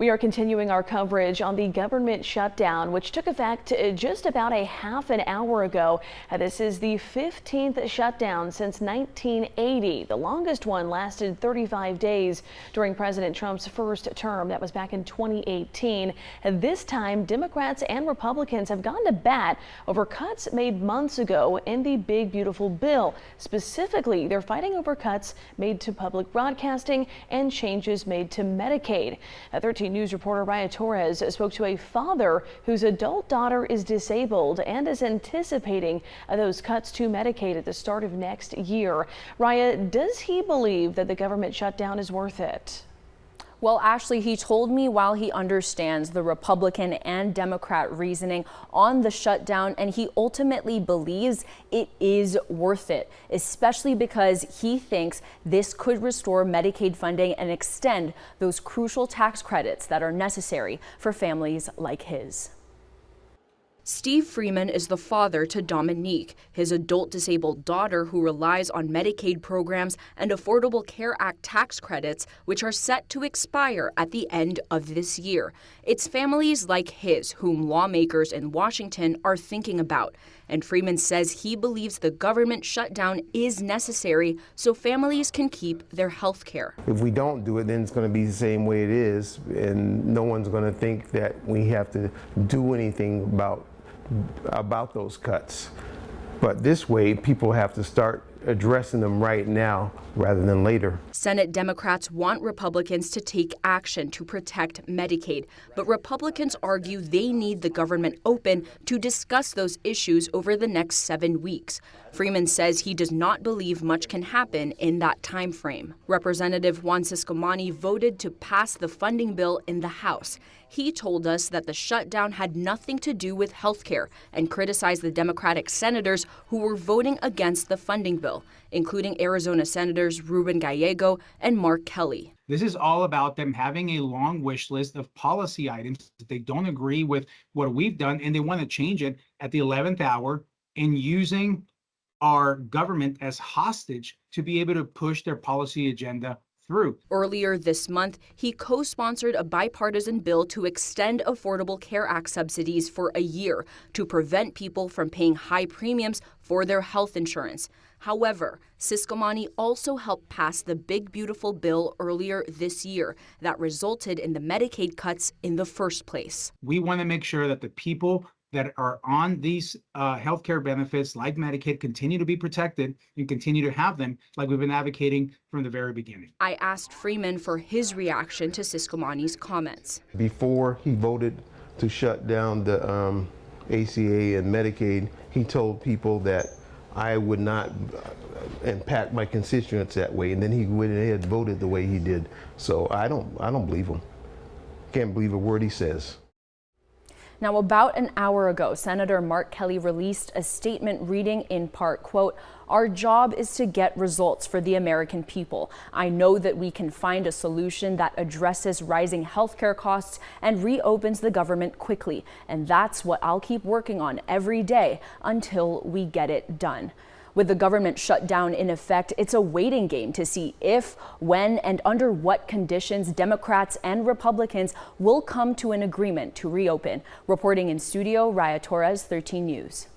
We are continuing our coverage on the government shutdown, which took effect just about a half an hour ago. This is the 15th shutdown since 1980. The longest one lasted 35 days during President Trump's first term. That was back in 2018. And this time, Democrats and Republicans have gone to bat over cuts made months ago in the big, beautiful bill. Specifically, they're fighting over cuts made to public broadcasting and changes made to Medicaid. 13 News reporter Raya Torres spoke to a father whose adult daughter is disabled and is anticipating those cuts to Medicaid at the start of next year. Raya, does he believe that the government shutdown is worth it? Well, Ashley, he told me while he understands the Republican and Democrat reasoning on the shutdown, and he ultimately believes it is worth it, especially because he thinks this could restore Medicaid funding and extend those crucial tax credits that are necessary for families like his. Steve Freeman is the father to Dominique, his adult disabled daughter who relies on Medicaid programs and Affordable Care Act tax credits, which are set to expire at the end of this year. It's families like his whom lawmakers in Washington are thinking about. And Freeman says he believes the government shutdown is necessary so families can keep their health care. If we don't do it, then it's going to be the same way it is, and no one's going to think that we have to do anything about those cuts. But this way, people have to start addressing them right now rather than later. Senate Democrats want Republicans to take action to protect Medicaid, but Republicans argue they need the government open to discuss those issues over the next 7 weeks. Freeman says he does not believe much can happen in that time frame. Representative Juan Ciscomani voted to pass the funding bill in the House. He told us that the shutdown had nothing to do with health care and criticized the Democratic senators who were voting against the funding bill, including Arizona Senators Ruben Gallego and Mark Kelly. This is all about them having a long wish list of policy items that they don't agree with what we've done, and they want to change it at the 11th hour and using our government as hostage to be able to push their policy agenda through. Earlier this month, he co-sponsored a bipartisan bill to extend Affordable Care Act subsidies for a year to prevent people from paying high premiums for their health insurance. However, Ciscomani also helped pass the big, beautiful bill earlier this year that resulted in the Medicaid cuts in the first place. We want to make sure that the people that are on these healthcare benefits like Medicaid continue to be protected and continue to have them like we've been advocating from the very beginning. I asked Freeman for his reaction to Ciscomani's comments. Before he voted to shut down the ACA and Medicaid, he told people that I would not impact my constituents that way, and then he went ahead and voted the way he did. So I don't believe him. Can't believe a word he says. Now, about an hour ago, Senator Mark Kelly released a statement reading in part, quote, "Our job is to get results for the American people. I know that we can find a solution that addresses rising healthcare costs and reopens the government quickly. And that's what I'll keep working on every day until we get it done." With the government shutdown in effect, it's a waiting game to see if, when, and under what conditions Democrats and Republicans will come to an agreement to reopen. Reporting in studio, Raya Torres, 13 News.